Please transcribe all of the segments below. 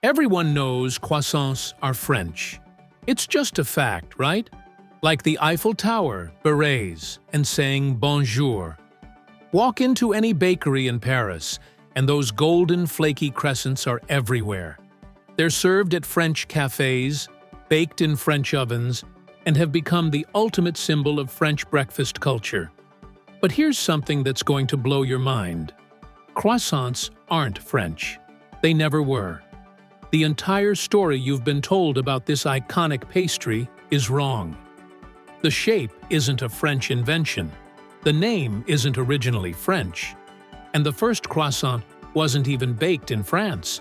Everyone knows croissants are French. It's just a fact, right? Like the Eiffel Tower, berets, and saying bonjour. Walk into any bakery in Paris, and those golden, flaky crescents are everywhere. They're served at French cafés, baked in French ovens, and have become the ultimate symbol of French breakfast culture. But here's something that's going to blow your mind. Croissants aren't French. They never were. The entire story you've been told about this iconic pastry is wrong. The shape isn't a French invention. The name isn't originally French. And the first croissant wasn't even baked in France.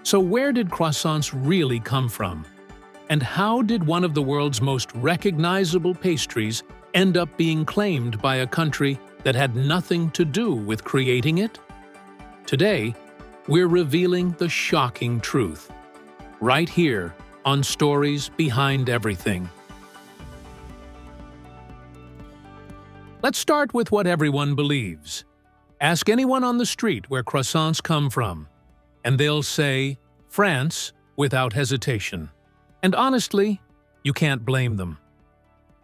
So where did croissants really come from? And how did one of the world's most recognizable pastries end up being claimed by a country that had nothing to do with creating it? Today, we're revealing the shocking truth. Right here on Stories Behind Everything. Let's start with what everyone believes. Ask anyone on the street where croissants come from, and they'll say, France, without hesitation. And honestly, you can't blame them.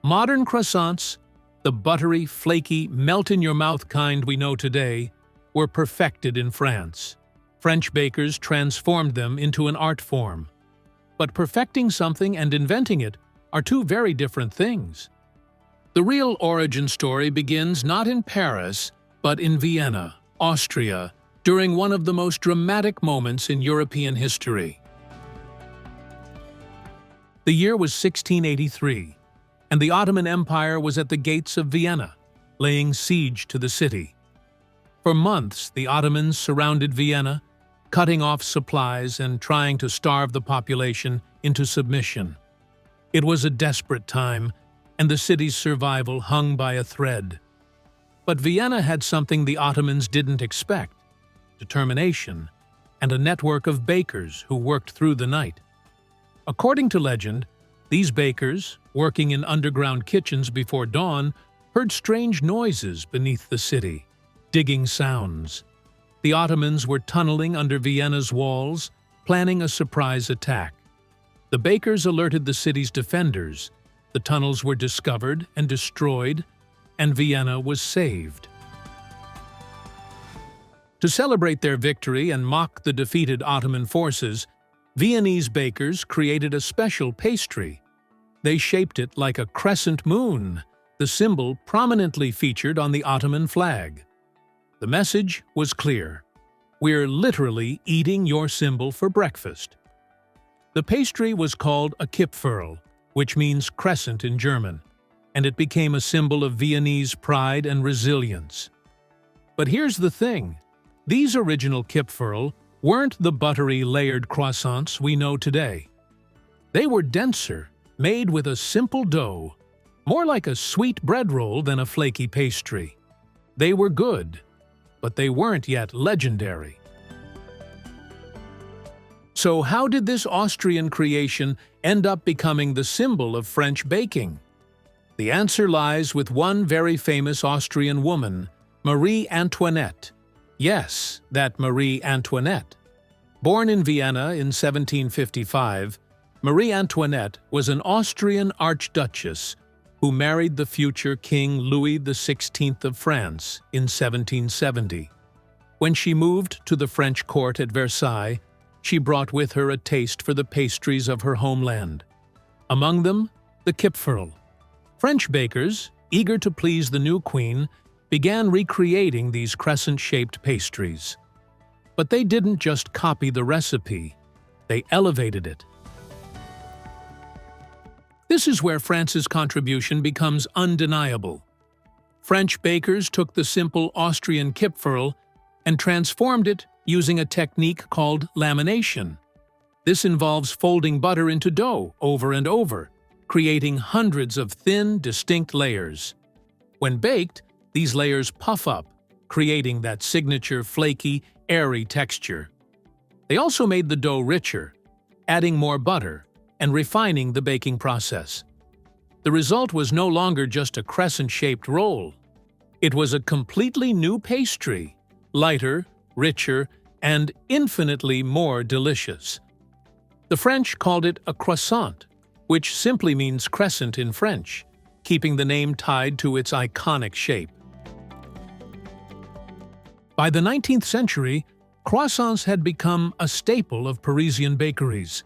Modern croissants, the buttery, flaky, melt-in-your-mouth kind we know today, were perfected in France. French bakers transformed them into an art form. But perfecting something and inventing it are two very different things. The real origin story begins not in Paris, but in Vienna, Austria, during one of the most dramatic moments in European history. The year was 1683, and the Ottoman Empire was at the gates of Vienna, laying siege to the city. For months, the Ottomans surrounded Vienna, cutting off supplies and trying to starve the population into submission. It was a desperate time, and the city's survival hung by a thread. But Vienna had something the Ottomans didn't expect: determination and a network of bakers who worked through the night. According to legend, these bakers, working in underground kitchens before dawn, heard strange noises beneath the city, digging sounds. The Ottomans were tunneling under Vienna's walls, planning a surprise attack. The bakers alerted the city's defenders. The tunnels were discovered and destroyed, and Vienna was saved. To celebrate their victory and mock the defeated Ottoman forces, Viennese bakers created a special pastry. They shaped it like a crescent moon, the symbol prominently featured on the Ottoman flag. The message was clear: we're literally eating your symbol for breakfast. The pastry was called a kipferl, which means crescent in German, and it became a symbol of Viennese pride and resilience. But here's the thing: these original kipferl weren't the buttery, layered croissants we know today. They were denser, made with a simple dough, more like a sweet bread roll than a flaky pastry. They were good, but they weren't yet legendary. So how did this Austrian creation end up becoming the symbol of French baking? The answer lies with one very famous Austrian woman, Marie Antoinette. Yes, that Marie Antoinette. Born in Vienna in 1755, Marie Antoinette was an Austrian archduchess who married the future King Louis XVI of France in 1770. When she moved to the French court at Versailles, she brought with her a taste for the pastries of her homeland. Among them, the kipferl. French bakers, eager to please the new queen, began recreating these crescent-shaped pastries. But they didn't just copy the recipe, they elevated it. This is where France's contribution becomes undeniable. French bakers took the simple Austrian kipferl and transformed it using a technique called lamination. This involves folding butter into dough over and over, creating hundreds of thin, distinct layers. When baked, these layers puff up, creating that signature flaky, airy texture. They also made the dough richer, adding more butter and refining the baking process. The result was no longer just a crescent-shaped roll. It was a completely new pastry, lighter, richer, and infinitely more delicious. The French called it a croissant, which simply means crescent in French, keeping the name tied to its iconic shape. By the 19th century, croissants had become a staple of Parisian bakeries.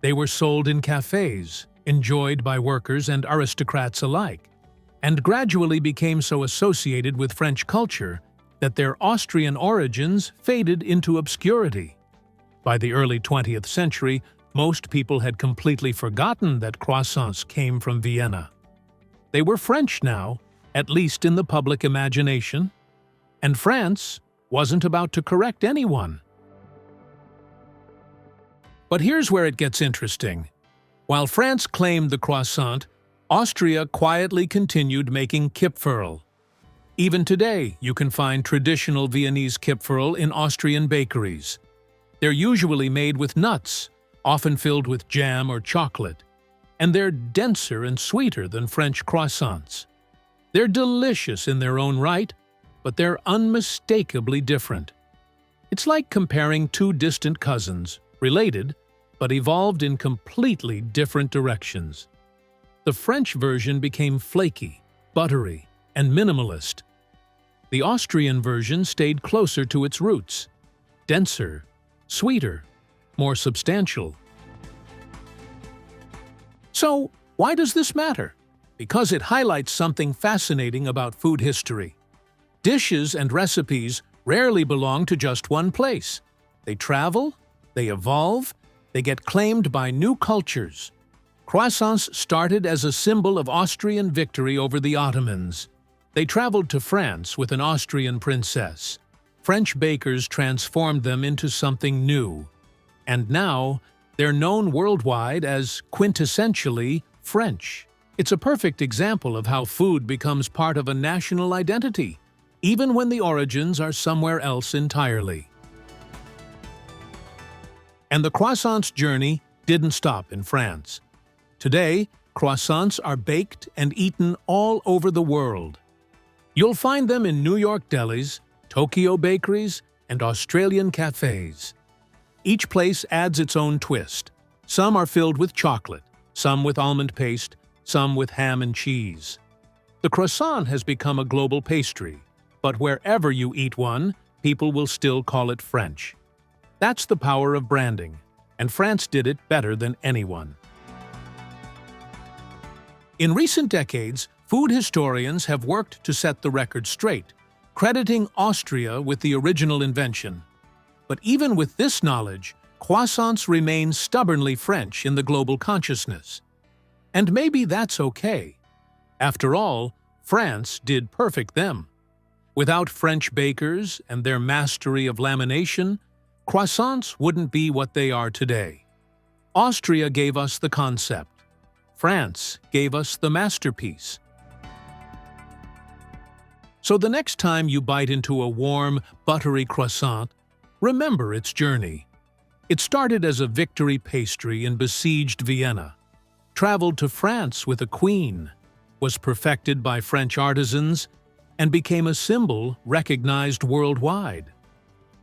They were sold in cafés, enjoyed by workers and aristocrats alike, and gradually became so associated with French culture that their Austrian origins faded into obscurity. By the early 20th century, most people had completely forgotten that croissants came from Vienna. They were French now, at least in the public imagination, and France wasn't about to correct anyone. But here's where it gets interesting. While France claimed the croissant, Austria quietly continued making kipferl. Even today, you can find traditional Viennese kipferl in Austrian bakeries. They're usually made with nuts, often filled with jam or chocolate, and they're denser and sweeter than French croissants. They're delicious in their own right, but they're unmistakably different. It's like comparing two distant cousins, related, but evolved in completely different directions. The French version became flaky, buttery, and minimalist. The Austrian version stayed closer to its roots, denser, sweeter, more substantial. So, why does this matter? Because it highlights something fascinating about food history. Dishes and recipes rarely belong to just one place. They travel, they evolve, they get claimed by new cultures. Croissants started as a symbol of Austrian victory over the Ottomans. They traveled to France with an Austrian princess. French bakers transformed them into something new. And now, they're known worldwide as quintessentially French. It's a perfect example of how food becomes part of a national identity, even when the origins are somewhere else entirely. And the croissant's journey didn't stop in France. Today, croissants are baked and eaten all over the world. You'll find them in New York delis, Tokyo bakeries, and Australian cafés. Each place adds its own twist. Some are filled with chocolate, some with almond paste, some with ham and cheese. The croissant has become a global pastry, but wherever you eat one, people will still call it French. That's the power of branding, and France did it better than anyone. In recent decades, food historians have worked to set the record straight, crediting Austria with the original invention. But even with this knowledge, croissants remain stubbornly French in the global consciousness. And maybe that's okay. After all, France did perfect them. Without French bakers and their mastery of lamination, croissants wouldn't be what they are today. Austria gave us the concept. France gave us the masterpiece. So the next time you bite into a warm, buttery croissant, remember its journey. It started as a victory pastry in besieged Vienna, traveled to France with a queen, was perfected by French artisans, and became a symbol recognized worldwide.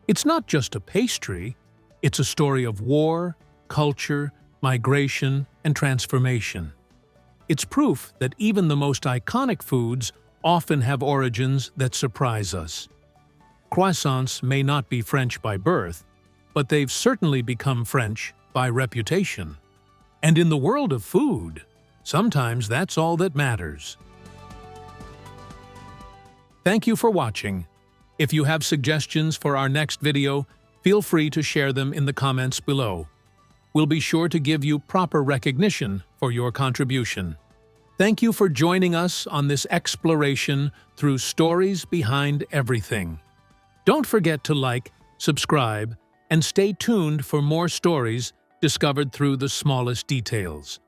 It's not just a pastry, it's a story of war, culture, migration, and transformation. It's proof that even the most iconic foods often have origins that surprise us. Croissants may not be French by birth, but they've certainly become French by reputation. And in the world of food, sometimes that's all that matters. Thank you for watching. If you have suggestions for our next video, feel free to share them in the comments below. We'll be sure to give you proper recognition for your contribution. Thank you for joining us on this exploration through stories behind everything. Don't forget to like, subscribe, and stay tuned for more stories discovered through the smallest details.